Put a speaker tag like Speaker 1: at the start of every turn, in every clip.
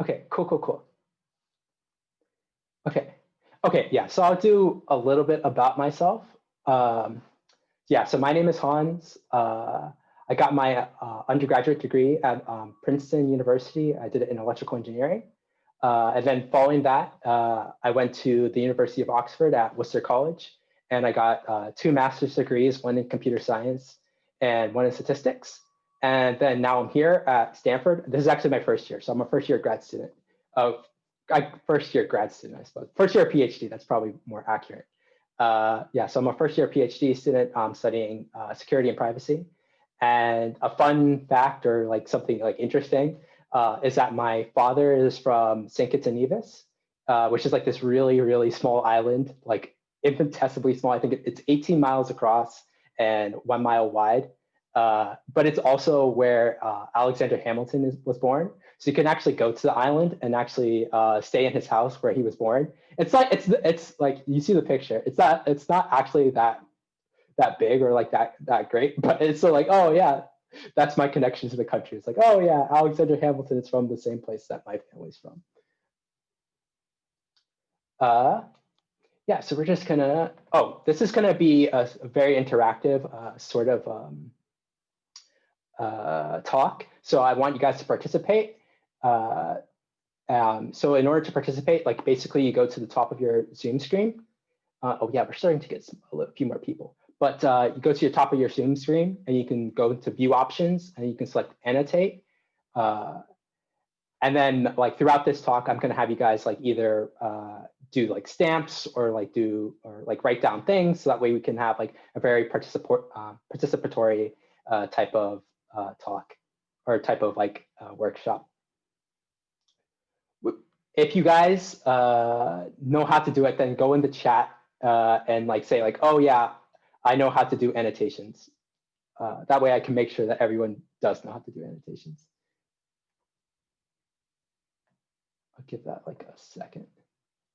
Speaker 1: Okay, cool. Okay, yeah, so I'll do a little bit about myself. Yeah, so my name is Hans. I got my undergraduate degree at Princeton University. I did it in electrical engineering. And then following that, I went to the University of Oxford at Worcester College, and I got 2 master's degrees, one in computer science and one in statistics. And then now I'm here at Stanford. This is actually my first year, so I'm a first year grad student. First year grad student, I suppose. First year PhD, that's probably more accurate. Yeah, so I'm a first year PhD student studying security and privacy. And a fun fact, or like something like interesting, is that my father is from St. Kitts and Nevis, which is like this really small island, like infinitesimally small. I think it's 18 miles across and 1 mile wide. But it's also where Alexander Hamilton was born. So you can actually go to the island and actually stay in his house where he was born. It's like you see the picture. It's not actually that big or like that great, but it's so like, oh yeah, that's my connection to the country. It's like, oh yeah, Alexander Hamilton is from the same place that my family's from. Yeah, so we're just gonna, this is gonna be a very interactive sort of talk. So I want you guys to participate. So in order to participate, like basically you go to the top of your Zoom screen. Oh yeah, we're starting to get a few more people. But you go to the top of your Zoom screen and you can go to view options and you can select annotate. And then like throughout this talk, I'm gonna have you guys like either do like stamps or like write down things. So that way we can have like a very participatory type of talk or type of like workshop. If you guys know how to do it, then go in the chat and like say like, oh yeah, I know how to do annotations. That way I can make sure that everyone does know how to do annotations. I'll give that like a second.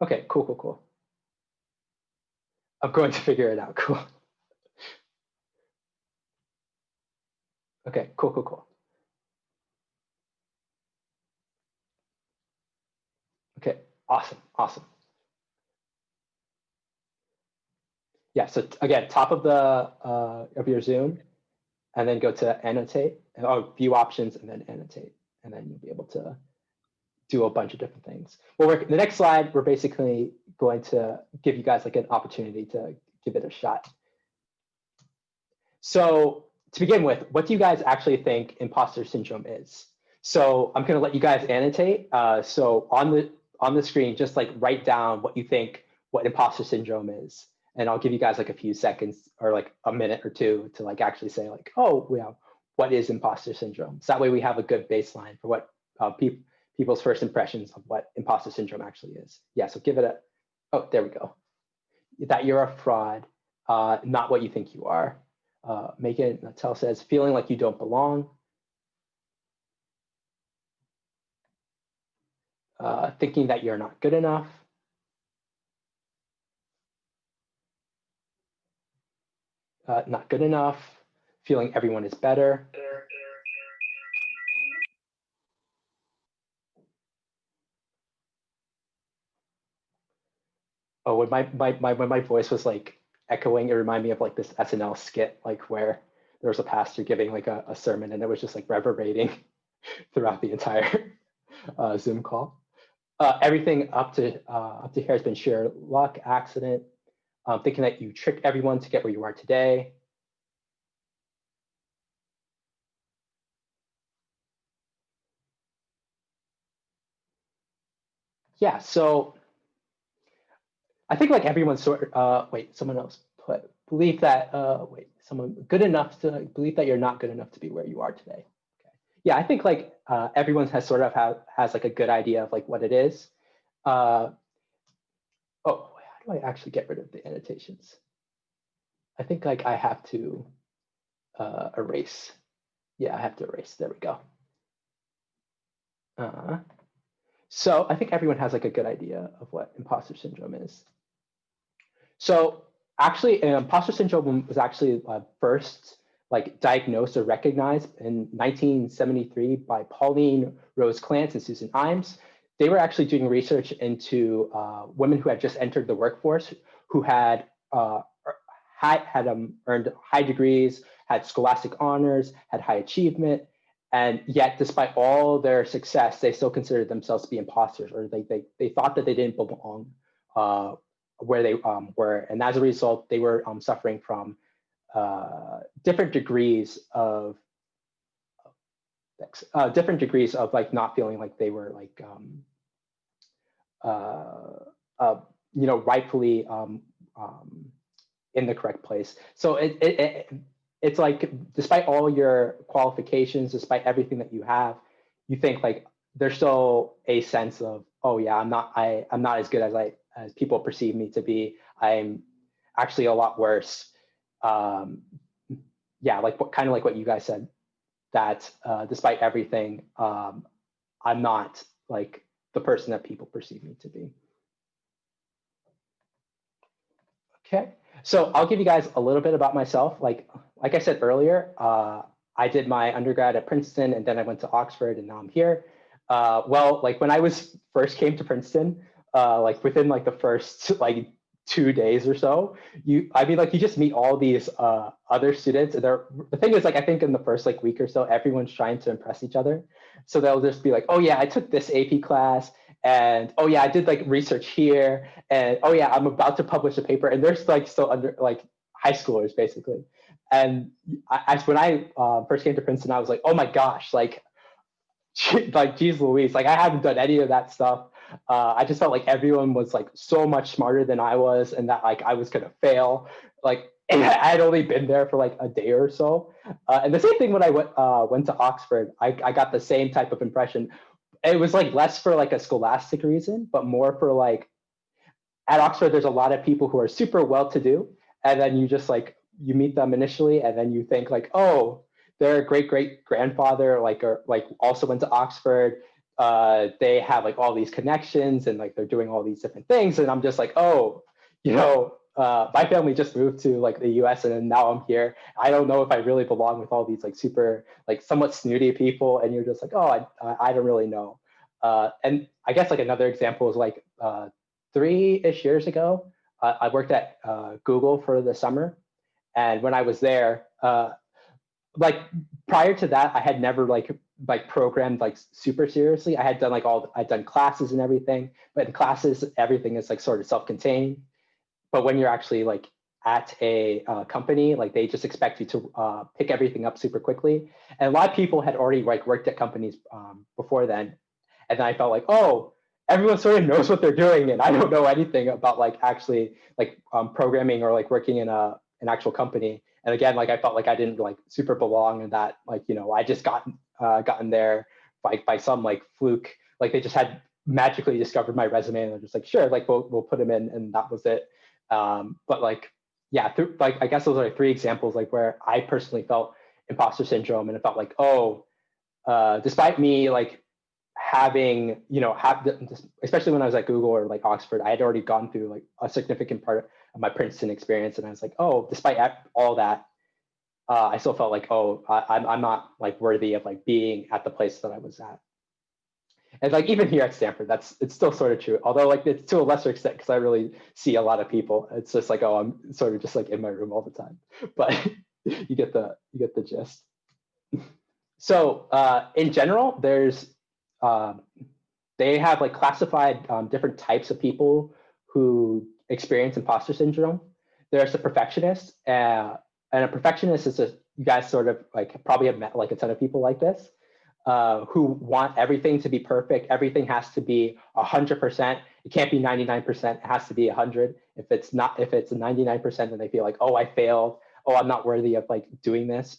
Speaker 1: Okay, cool. I'm going to figure it out, cool. Okay, cool. Okay, awesome. Yeah, so again, top of your Zoom, and then go to annotate, view options, and then annotate, and then you'll be able to do a bunch of different things. Well, the next slide, we're basically going to give you guys like an opportunity to give it a shot. So to begin with, what do you guys actually think imposter syndrome is? So I'm going to let you guys annotate. So on the screen, just like write down what you think what imposter syndrome is. And I'll give you guys like a few seconds or like a minute or two to like actually say like, oh, yeah, what is imposter syndrome? So that way we have a good baseline for what people's first impressions of what imposter syndrome actually is. Yeah, so give it a, oh, there we go. That you're a fraud, not what you think you are. Megan Natel says, feeling like you don't belong. Thinking that you're not good enough. Not good enough. Feeling everyone is better. Oh, when my voice was like echoing, it reminded me of like this SNL skit, like where there was a pastor giving like a sermon and it was just like reverberating throughout the entire Zoom call. Everything up to here has been sheer luck, accident, thinking that you tricked everyone to get where you are today. Yeah, so I think like everyone's sort of, wait, someone else put, believe that, someone good enough to believe that you're not good enough to be where you are today. Okay. Yeah, I think like everyone has sort of has like a good idea of like what it is. Oh, how do I actually get rid of the annotations? I think like I have to erase. Yeah, I have to erase. There we go. So I think everyone has like a good idea of what imposter syndrome is. So actually, imposter syndrome was actually first like diagnosed or recognized in 1973 by Pauline Rose Clance and Susan Imes. they were actually doing research into women who had just entered the workforce, who had earned high degrees, had scholastic honors, had high achievement, and yet despite all their success, they still considered themselves to be imposters, or they thought that they didn't belong where they were, and as a result, they were suffering from different degrees of like not feeling like they were like rightfully in the correct place. So it's like, despite all your qualifications, despite everything that you have, you think like there's still a sense of, oh yeah, I'm not as good as people perceive me to be. I'm actually a lot worse. Yeah, like kind of like what you guys said, that despite everything, I'm not like the person that people perceive me to be. Okay, so I'll give you guys a little bit about myself. Like I said earlier, I did my undergrad at Princeton, and then I went to Oxford, and now I'm here. Well, like when I first came to Princeton, like within like the first like 2 days or so, you just meet all these other students, and the thing is, like, I think in the first like week or so, everyone's trying to impress each other. So they'll just be like, oh yeah, I took this AP class, and oh yeah, I did like research here, and oh yeah, I'm about to publish a paper, and they're like still under like high schoolers basically. And when I first came to Princeton, I was like, oh my gosh, like geez Louise, like I haven't done any of that stuff. I just felt like everyone was like so much smarter than I was, and that like I was gonna fail. Like I had only been there for like a day or so. And the same thing when I went to Oxford, I got the same type of impression. It was like less for like a scholastic reason, but more for like, at Oxford, there's a lot of people who are super well-to-do, and then you meet them initially, and then you think like, oh, their great grandfather or also went to Oxford. They have like all these connections, and like they're doing all these different things, and I'm just like, oh, my family just moved to like the US, and then now I'm here. I don't know if I really belong with all these like super like somewhat snooty people, and you're just like, oh, I don't really know. And I guess like another example is like 3-ish years ago, I worked at Google for the summer, and when I was there, like prior to that, I had never like programmed like super seriously. I'd done classes and everything, but in classes, everything is like sort of self-contained. But when you're actually like at a company, like they just expect you to pick everything up super quickly. And a lot of people had already like worked at companies before then. And then I felt like, oh, everyone sort of knows what they're doing, and I don't know anything about like actually like programming or like working in an actual company. And again, like I felt like I didn't like super belong, in that like, I just gotten there by some like fluke. Like they just had magically discovered my resume, and they're just like, sure, like we'll put him in, and that was it. But like, yeah, like I guess those are like 3 examples like where I personally felt imposter syndrome, and it felt like, oh, despite me like having, especially when I was at Google or like Oxford, I had already gone through like a significant part of my Princeton experience, and I was like, oh, despite all that, I still felt like, oh, I'm not like worthy of like being at the place that I was at. And like even here at Stanford, it's still sort of true, although like it's to a lesser extent, because I really see a lot of people. It's just like, oh, I'm sort of just like in my room all the time, but you get the gist. So in general, they have like classified different types of people who experience imposter syndrome. There's a perfectionist, and a perfectionist is you guys sort of like probably have met like a ton of people like this, who want everything to be perfect. Everything has to be 100%. It can't be 99%. It has to be 100. If it's 99%, then they feel like, oh, I failed. Oh, I'm not worthy of like doing this.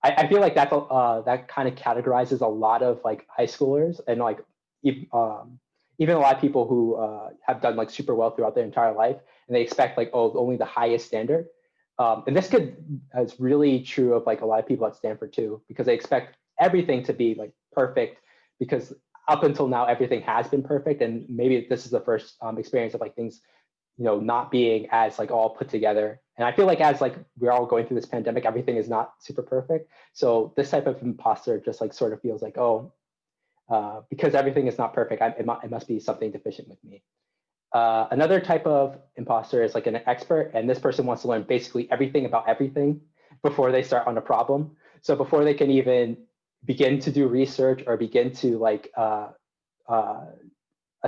Speaker 1: I feel like that kind of categorizes a lot of like high schoolers, and like even a lot of people who have done like super well throughout their entire life, and they expect like, oh, only the highest standard. And this is really true of like a lot of people at Stanford too, because they expect everything to be like perfect, because up until now everything has been perfect, and maybe this is the first experience of like things not being as like all put together. And I feel like as like we're all going through this pandemic, everything is not super perfect. So this type of imposter just like sort of feels like, oh, because everything is not perfect, it must be something deficient with me. Another type of imposter is like an expert, and this person wants to learn basically everything about everything before they start on a problem. So before they can even begin to do research or begin to like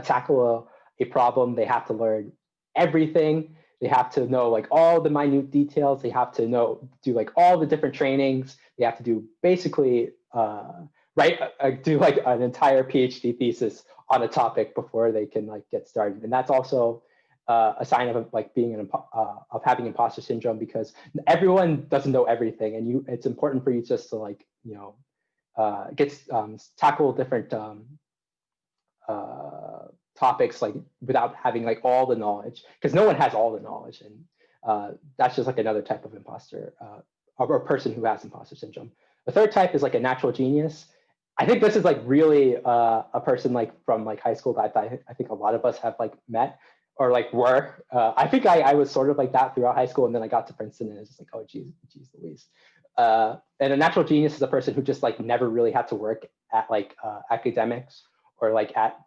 Speaker 1: tackle a problem, they have to learn everything. They have to know like all the minute details. They have to do like all the different trainings. They have to do basically do like an entire PhD thesis on a topic before they can like get started. And that's also a sign of like being of having imposter syndrome, because everyone doesn't know everything, and it's important for you just to like tackle different topics like without having like all the knowledge, because no one has all the knowledge, and that's just like another type of imposter or person who has imposter syndrome. The third type is like a natural genius. I think this is like really a person like from like high school that I think a lot of us have like met or like were. I think I was sort of like that throughout high school, and then I got to Princeton and it's just like, oh geez Louise. And a natural genius is a person who just like never really had to work at like academics or like at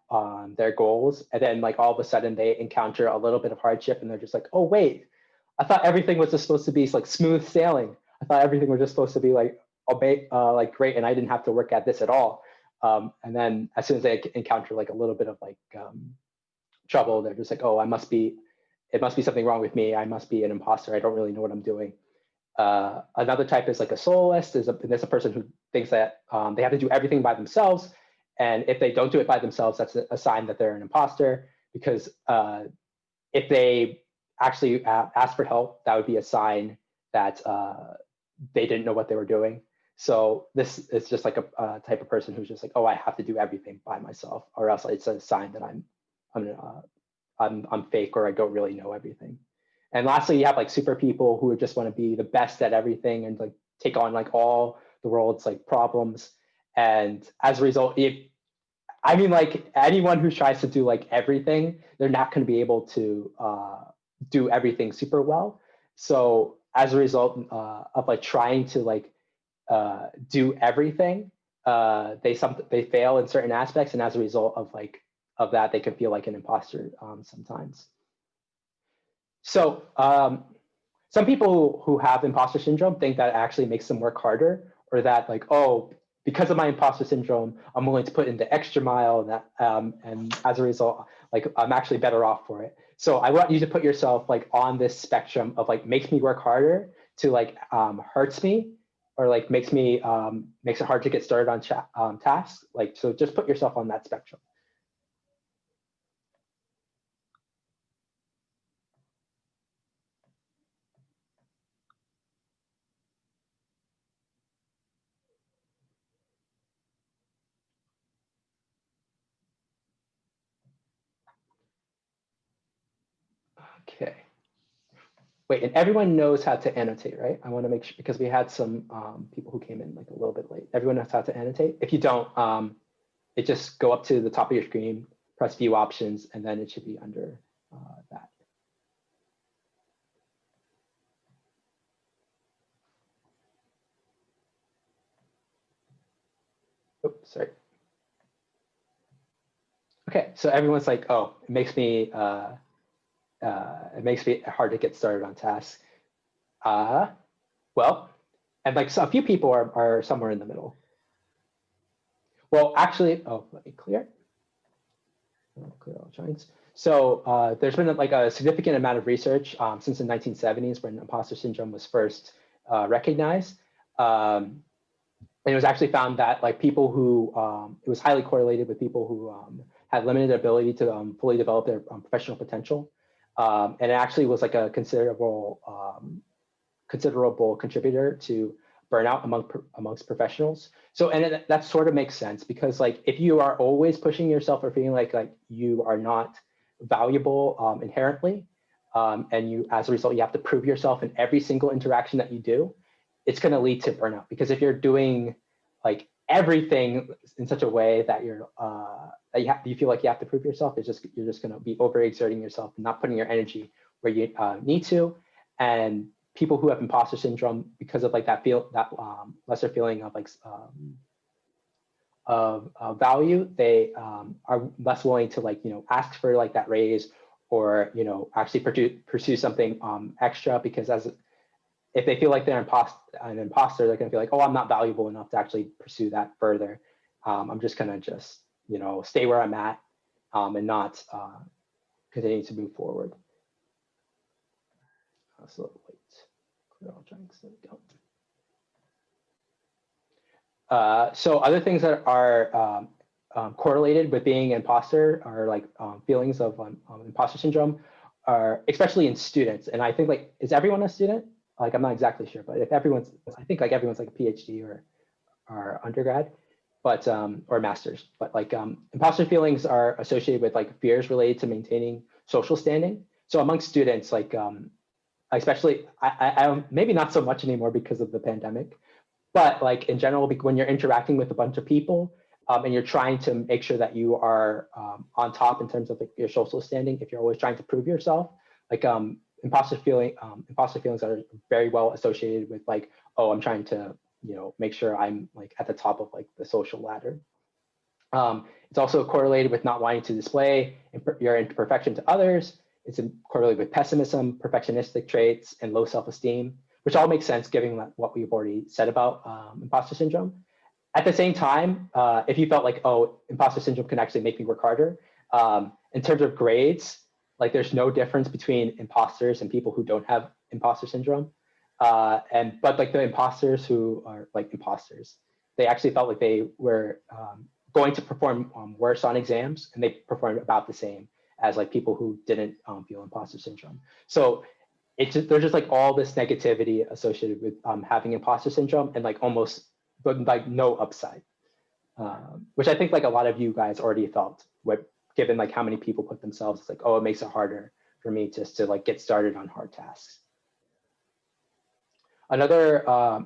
Speaker 1: their goals, and then like all of a sudden they encounter a little bit of hardship and they're just like, oh wait, I thought everything was just supposed to be like smooth sailing. I thought everything was just supposed to be like great, and I didn't have to work at this at all. And then as soon as they encounter like a little bit of like trouble, they're just like, oh, it must be something wrong with me. I must be an imposter. I don't really know what I'm doing. Another type is like a soloist. There's a person who thinks that they have to do everything by themselves. And if they don't do it by themselves, that's a sign that they're an imposter, because if they actually ask for help, that would be a sign that they didn't know what they were doing. So this is just like a type of person who's just like, oh, I have to do everything by myself, or else it's a sign that I'm fake, or I don't really know everything. And lastly, you have like super people who just want to be the best at everything and like take on like all the world's like problems. And as a result, like anyone who tries to do like everything, they're not going to be able to do everything super well. So as a result of like trying to like do everything, they fail in certain aspects, and as a result of that, they can feel like an imposter sometimes. So some people who have imposter syndrome think that it actually makes them work harder, or that like, oh, because of my imposter syndrome, I'm willing to put in the extra mile, and as a result, like I'm actually better off for it. So I want you to put yourself like on this spectrum of like makes me work harder to like hurts me, or like makes it hard to get started on tasks. Like, so just put yourself on that spectrum. Okay. Wait, and everyone knows how to annotate, right? I want to make sure, because we had some people who came in like a little bit late. Everyone knows how to annotate. If you don't, it just go up to the top of your screen, press view options, and then it should be under that. Oops, sorry. Okay, so everyone's like, oh, it makes me hard to get started on tasks. Well, and like so a few people are somewhere in the middle. Well, actually, oh, let me clear all joints. So there's been like a significant amount of research since the 1970s when imposter syndrome was first recognized. And it was actually found that like people who, it was highly correlated with people who had limited ability to fully develop their professional potential. And it actually was like a considerable contributor to burnout amongst professionals. So, and that sort of makes sense, because like if you are always pushing yourself or feeling like you are not valuable inherently, and you, as a result, you have to prove yourself in every single interaction that you do, it's going to lead to burnout. Because if you're doing like everything in such a way that you feel like you have to prove yourself, you're just going to be overexerting yourself and not putting your energy where you need to. And people who have imposter syndrome, because of like that lesser feeling of like of value, they are less willing to like, ask for like that raise or, actually pursue something extra, because if they feel like they're an imposter, they're gonna feel like, oh, I'm not valuable enough to actually pursue that further. I'm just gonna stay where I'm at and not continue to move forward. So wait, clear all drinks, there we go. So other things that are correlated with being an imposter are like feelings of imposter syndrome, are especially in students. And I think like, is everyone a student? Like, I'm not exactly sure, but if everyone's, I think like everyone's like a PhD or undergrad, but or master's. But like imposter feelings are associated with like fears related to maintaining social standing. So among students, like especially, I maybe not so much anymore because of the pandemic, but like in general, when you're interacting with a bunch of people and you're trying to make sure that you are on top in terms of like your social standing, if you're always trying to prove yourself, like imposter feelings are very well associated with like, oh, I'm trying to, make sure I'm like at the top of like the social ladder. It's also correlated with not wanting to display your imperfection to others. It's correlated with pessimism, perfectionistic traits, and low self-esteem, which all makes sense given what we've already said about imposter syndrome. At the same time, if you felt like, oh, imposter syndrome can actually make me work harder, in terms of grades, like there's no difference between imposters and people who don't have imposter syndrome. But like the imposters who are like imposters, they actually felt like they were going to perform worse on exams, and they performed about the same as like people who didn't feel imposter syndrome. So there's just like all this negativity associated with having imposter syndrome, and like almost but like no upside, which I think like a lot of you guys already felt, given like how many people put themselves, it's like, oh, it makes it harder for me just to like get started on hard tasks. Another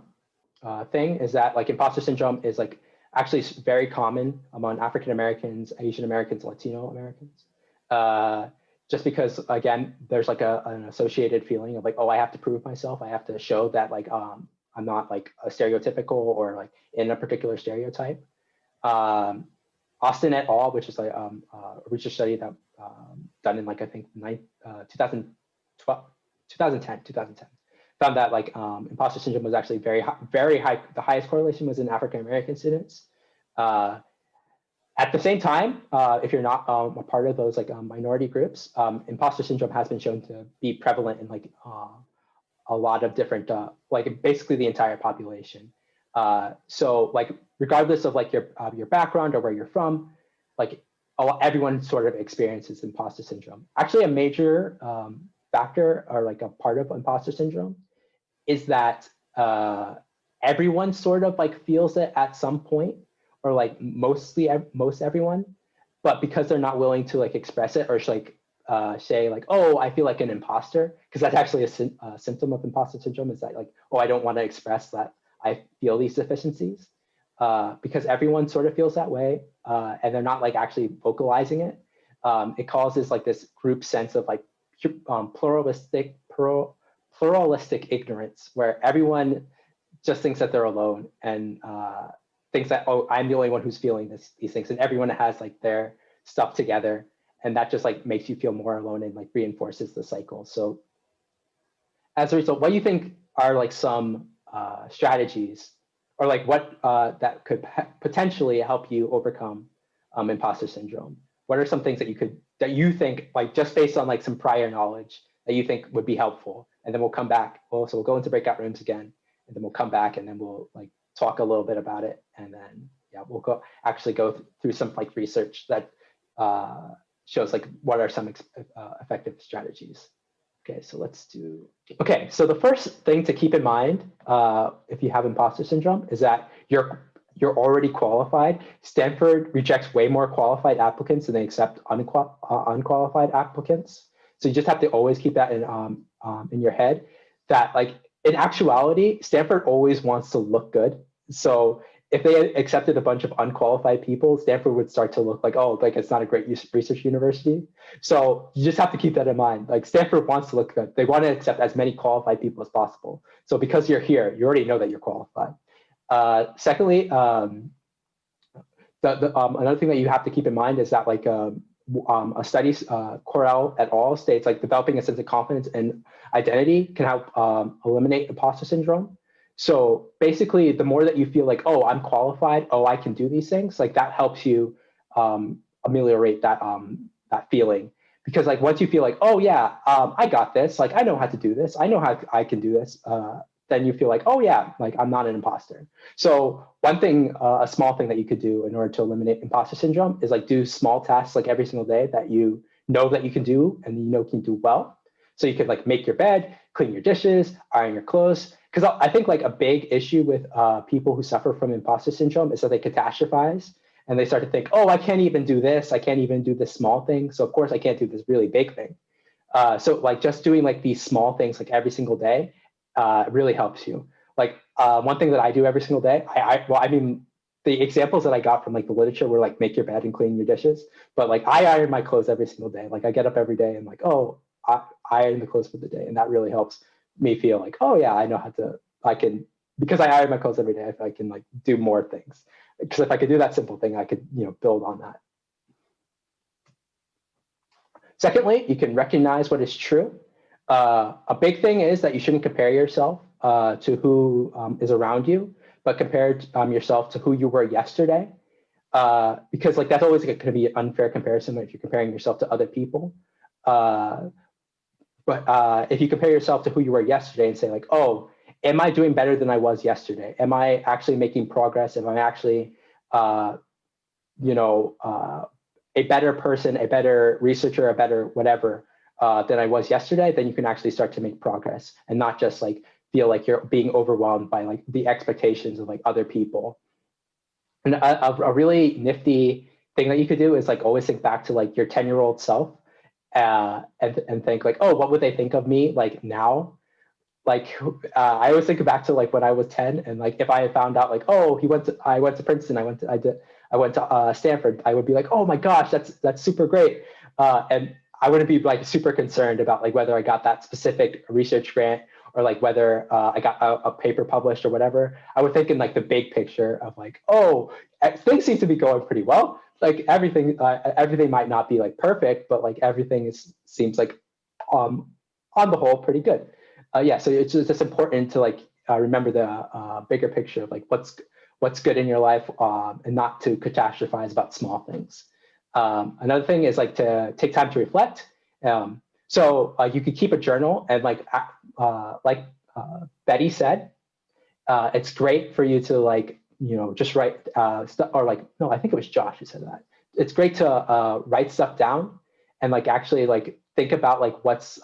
Speaker 1: thing is that like imposter syndrome is like actually very common among African Americans, Asian Americans, Latino Americans. Just because, again, there's like an associated feeling of like, oh, I have to prove myself. I have to show that like I'm not like a stereotypical or like in a particular stereotype. Austin et al., which is like a research study that done in like, I think 2010, found that like imposter syndrome was actually very high. The highest correlation was in African American students. At the same time, if you're not a part of those like minority groups, imposter syndrome has been shown to be prevalent in like a lot of different, like basically the entire population. So like regardless of like your background or where you're from, like everyone sort of experiences imposter syndrome. Actually, a major factor or like a part of imposter syndrome is that everyone sort of like feels it at some point, or like most everyone, but because they're not willing to like express it or like say like, oh, I feel like an imposter, because that's actually a symptom of imposter syndrome, is that like, oh, I don't want to express that I feel these deficiencies, because everyone sort of feels that way, and they're not like actually vocalizing it. It causes like this group sense of like pluralistic ignorance, where everyone just thinks that they're alone and thinks that, oh, I'm the only one who's feeling these things, and everyone has like their stuff together, and that just like makes you feel more alone and like reinforces the cycle. So as a result, what do you think are like some strategies, or like what that could potentially help you overcome imposter syndrome? What are some things that you think, like just based on like some prior knowledge, that you think would be helpful? And then we'll come back. So we'll go into breakout rooms again, and then we'll come back, and then we'll like talk a little bit about it, and then we'll go through some like research that shows like what are some effective strategies. Okay, so let's do. Okay, so the first thing to keep in mind if you have imposter syndrome is that you're already qualified. Stanford rejects way more qualified applicants than they accept unqualified applicants. So you just have to always keep that in your head, that like in actuality, Stanford always wants to look good. So if they accepted a bunch of unqualified people, Stanford would start to look like, oh, like it's not a great research university. So you just have to keep that in mind. Like Stanford wants to look good. They want to accept as many qualified people as possible. So because you're here, you already know that you're qualified. Secondly, Another thing that you have to keep in mind is that like a study, Correll et al. States like developing a sense of confidence and identity can help eliminate imposter syndrome. So basically, the more that you feel like, oh, I'm qualified, oh, I can do these things, like that helps you ameliorate that that feeling. Because like once you feel like, oh yeah, I got this, like I know how to do this, I know how I can do this, then you feel like, oh yeah, like I'm not an imposter. So one thing, a small thing that you could do in order to eliminate imposter syndrome is like do small tasks like every single day that you know that you can do and you know can do well. So you could like make your bed, clean your dishes, iron your clothes. Because I think like a big issue with people who suffer from imposter syndrome is that they catastrophize and they start to think, oh, I can't even do this. I can't even do this small thing. So of course I can't do this really big thing. So like just doing like these small things like every single day really helps you. Like one thing that I do every single day, I mean, the examples that I got from like the literature were like make your bed and clean your dishes. But like I iron my clothes every single day. Like I get up every day and like, oh, I iron the clothes for the day. And that really helps me feel like, oh yeah, I know how to, I can, because I iron my clothes every day, I can like do more things. Because if I could do that simple thing, I could, you know, build on that. Secondly, you can recognize what is true. A big thing is that you shouldn't compare yourself to who is around you, but compare yourself to who you were yesterday. Because like that's always going to be an unfair comparison if you're comparing yourself to other people. But if you compare yourself to who you were yesterday and say like, oh, am I doing better than I was yesterday? Am I actually making progress? Am I actually, you know, a better person, a better researcher, a better whatever than I was yesterday? Then you can actually start to make progress and not just like feel like you're being overwhelmed by like the expectations of like other people. And a really nifty thing that you could do is like always think back to like your 10-year-old self and think like, oh, what would they think of me like now? Like I always think back to like when I was 10 and like if I had found out like, oh, I went to Princeton, I went to Stanford, I would be like, oh my gosh, that's super great. And I wouldn't be like super concerned about like whether I got that specific research grant or like whether I got a paper published or whatever. I would think in like the big picture of like, oh, things seem to be going pretty well. Like everything might not be like perfect, but like everything seems like on the whole pretty good. Yeah, so it's just important to like remember the bigger picture of like what's good in your life and not to catastrophize about small things. Another thing is like to take time to reflect. So you could keep a journal and like Betty said, it's great for you to like, you know, just write or like, no, I think it was Josh who said that. It's great to write stuff down and like actually like think about like what's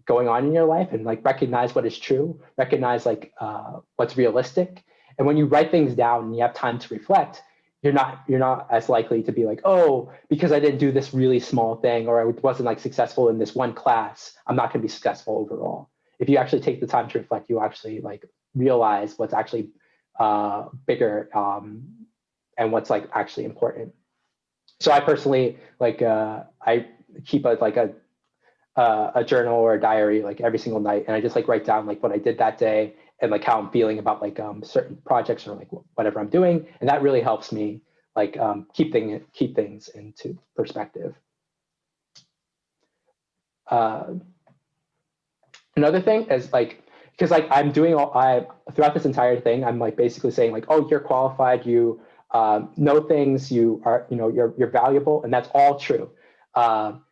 Speaker 1: going on in your life and like recognize what is true, recognize like what's realistic. And when you write things down and you have time to reflect, you're not as likely to be like, oh, because I didn't do this really small thing or I wasn't like successful in this one class, I'm not going to be successful overall. If you actually take the time to reflect, you actually like realize what's actually bigger and what's like actually important. So I personally like I keep a journal or a diary like every single night, and I just like write down like what I did that day and like how I'm feeling about like certain projects or like whatever I'm doing, and that really helps me like keep things into perspective. Another thing is like, because like I'm doing throughout this entire thing, I'm like basically saying like, oh, you're qualified, you know things, you are, you know, you're valuable, and that's all true. But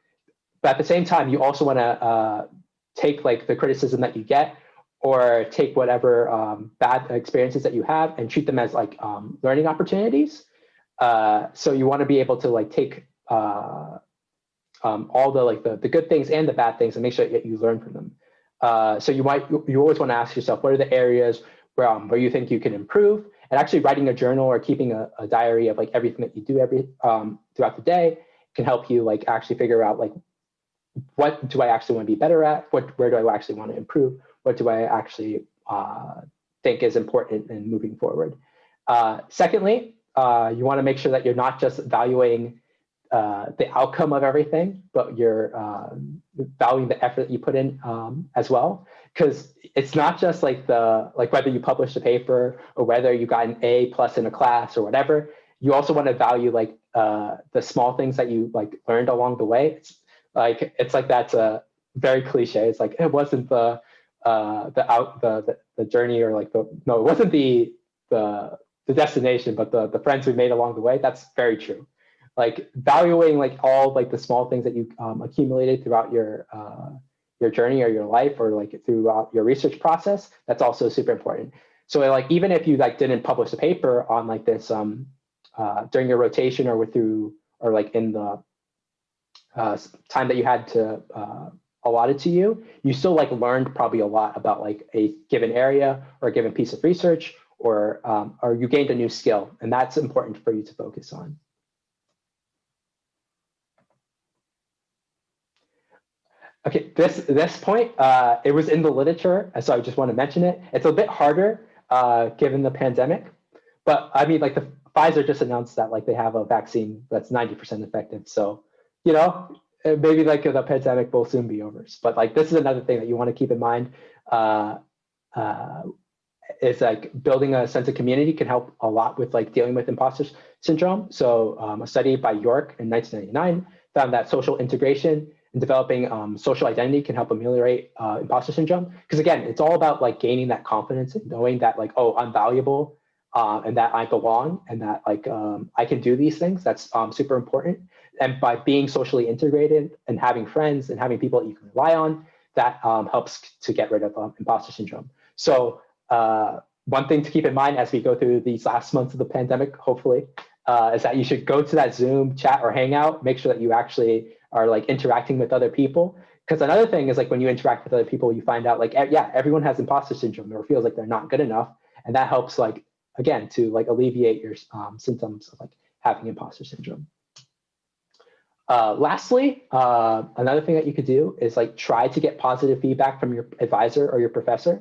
Speaker 1: at the same time, you also want to take like the criticism that you get or take whatever bad experiences that you have and treat them as like learning opportunities. So you want to be able to like take all the like the good things and the bad things and make sure that you learn from them. So you always want to ask yourself, what are the areas where you think you can improve? And actually writing a journal or keeping a diary of like everything that you do throughout the day can help you like actually figure out like, what do I actually want to be better at? Where do I actually want to improve? What do I actually think is important in moving forward? Secondly, you want to make sure that you're not just valuing the outcome of everything, but you're valuing the effort that you put in as well. Because it's not just like whether you published a paper or whether you got an A+ in a class or whatever. you also want to value like the small things that you like learned along the way. It's like that's a very cliche. It's like it wasn't the journey, or like it wasn't the destination, but the friends we made along the way. That's very true. Like valuing like all like the small things that you accumulated throughout your journey or your life, or like throughout your research process. That's also super important. So like even if you like didn't publish a paper on like this during your rotation or or like in the time that you had to allotted to you, you still like learned probably a lot about like a given area or a given piece of research, or you gained a new skill, and that's important for you to focus on. Okay, this point, it was in the literature, so I just want to mention it. It's a bit harder given the pandemic, but I mean, like Pfizer just announced that like they have a vaccine that's 90% effective. So, you know, maybe like the pandemic will soon be over. But like this is another thing that you want to keep in mind. Is like building a sense of community can help a lot with like dealing with imposter syndrome. So a study by York in 1999 found that social integration and developing social identity can help ameliorate imposter syndrome. Because again, it's all about like gaining that confidence and knowing that like, oh, I'm valuable and that I belong and that like I can do these things. That's super important. And by being socially integrated and having friends and having people that you can rely on, that helps to get rid of imposter syndrome. So one thing to keep in mind as we go through these last months of the pandemic, hopefully, is that you should go to that Zoom chat or Hangout, make sure that you actually are like interacting with other people. Because another thing is like when you interact with other people, you find out like, yeah, everyone has imposter syndrome or feels like they're not good enough. And that helps like, again, to like alleviate your symptoms of like having imposter syndrome. Lastly, another thing that you could do is like try to get positive feedback from your advisor or your professor.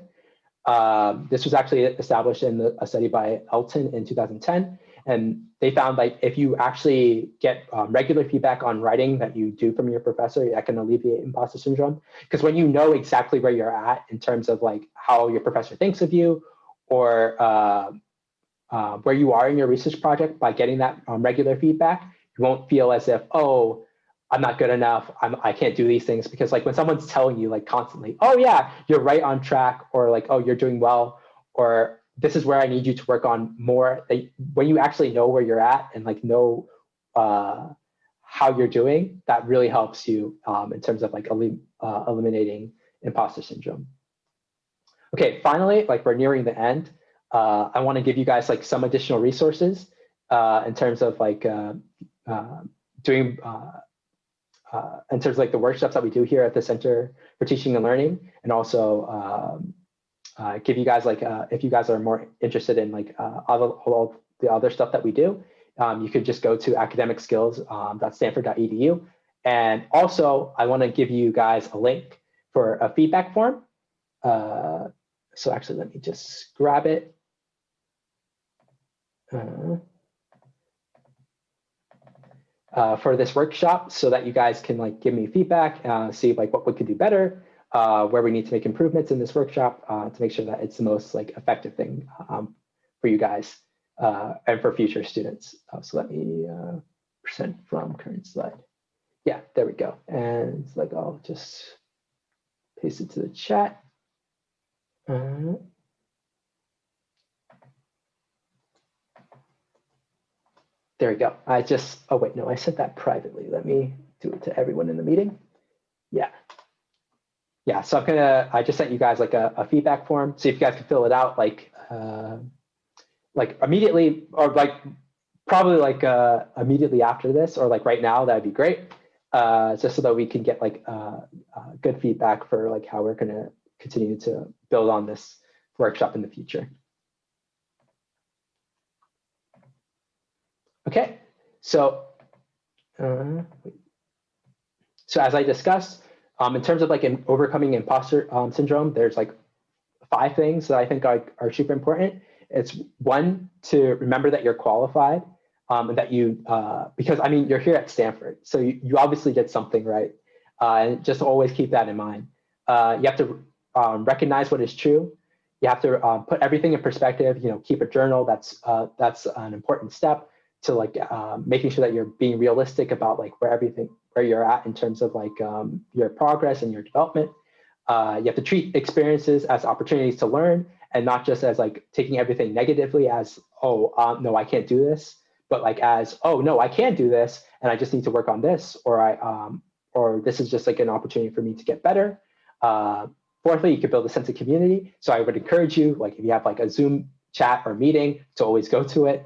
Speaker 1: This was actually established in a study by Elton in 2010. And they found like if you actually get regular feedback on writing that you do from your professor, that can alleviate imposter syndrome. Because when you know exactly where you're at in terms of like how your professor thinks of you, or where you are in your research project, by getting that regular feedback, you won't feel as if, oh, I'm not good enough, I can't do these things. Because like when someone's telling you like constantly, oh yeah, you're right on track, or like, oh, you're doing well, or this is where I need you to work on more, when you actually know where you're at and like know how you're doing, that really helps you in terms of like eliminating imposter syndrome. Okay, finally, like we're nearing the end. I want to give you guys like some additional resources in terms of like doing in terms of like the workshops that we do here at the Center for Teaching and Learning, and also give you guys like if you guys are more interested in like all the other stuff that we do, you could just go to academicskills.stanford.edu. And also, I want to give you guys a link for a feedback form. So actually, let me just grab it. For this workshop, so that you guys can like give me feedback, see like what we could do better, where we need to make improvements in this workshop to make sure that it's the most like effective thing for you guys and for future students. So let me present from current slide. Yeah, there we go. And like I'll just paste it to the chat. There we go. Oh wait, no, I sent that privately. Let me do it to everyone in the meeting. Yeah. Yeah, so I just sent you guys like a feedback form. So if you guys can fill it out like immediately, or like probably like immediately after this, or like right now, that'd be great. Just so that we can get like good feedback for like how we're gonna continue to build on this workshop in the future. Okay, so as I discussed, in terms of like overcoming imposter syndrome, there's like 5 things that I think are super important. It's 1, to remember that you're qualified, and that you, because I mean, you're here at Stanford, so you obviously did something right, and just always keep that in mind. You have to recognize what is true. You have to put everything in perspective. You know, keep a journal. That's an important step to like making sure that you're being realistic about like where you're at in terms of like your progress and your development. You have to treat experiences as opportunities to learn and not just as like taking everything negatively as, oh, no, I can't do this, but like as, oh, no, I can do this and I just need to work on this, or this is just like an opportunity for me to get better. Fourthly, you could build a sense of community. So I would encourage you, like if you have like a Zoom chat or meeting, to always go to it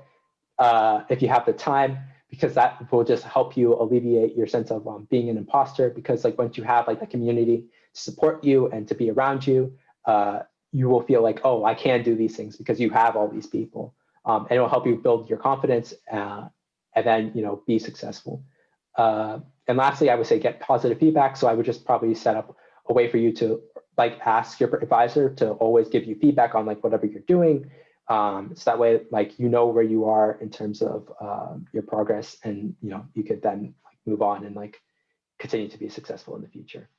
Speaker 1: if you have the time, because that will just help you alleviate your sense of being an imposter. Because like once you have like the community to support you and to be around you, you will feel like, oh, I can do these things because you have all these people, and it will help you build your confidence and then be successful. And lastly, I would say get positive feedback. So I would just probably set up a way for you to like ask your advisor to always give you feedback on like whatever you're doing. So that way, like, where you are in terms of your progress, and you could then move on and like continue to be successful in the future.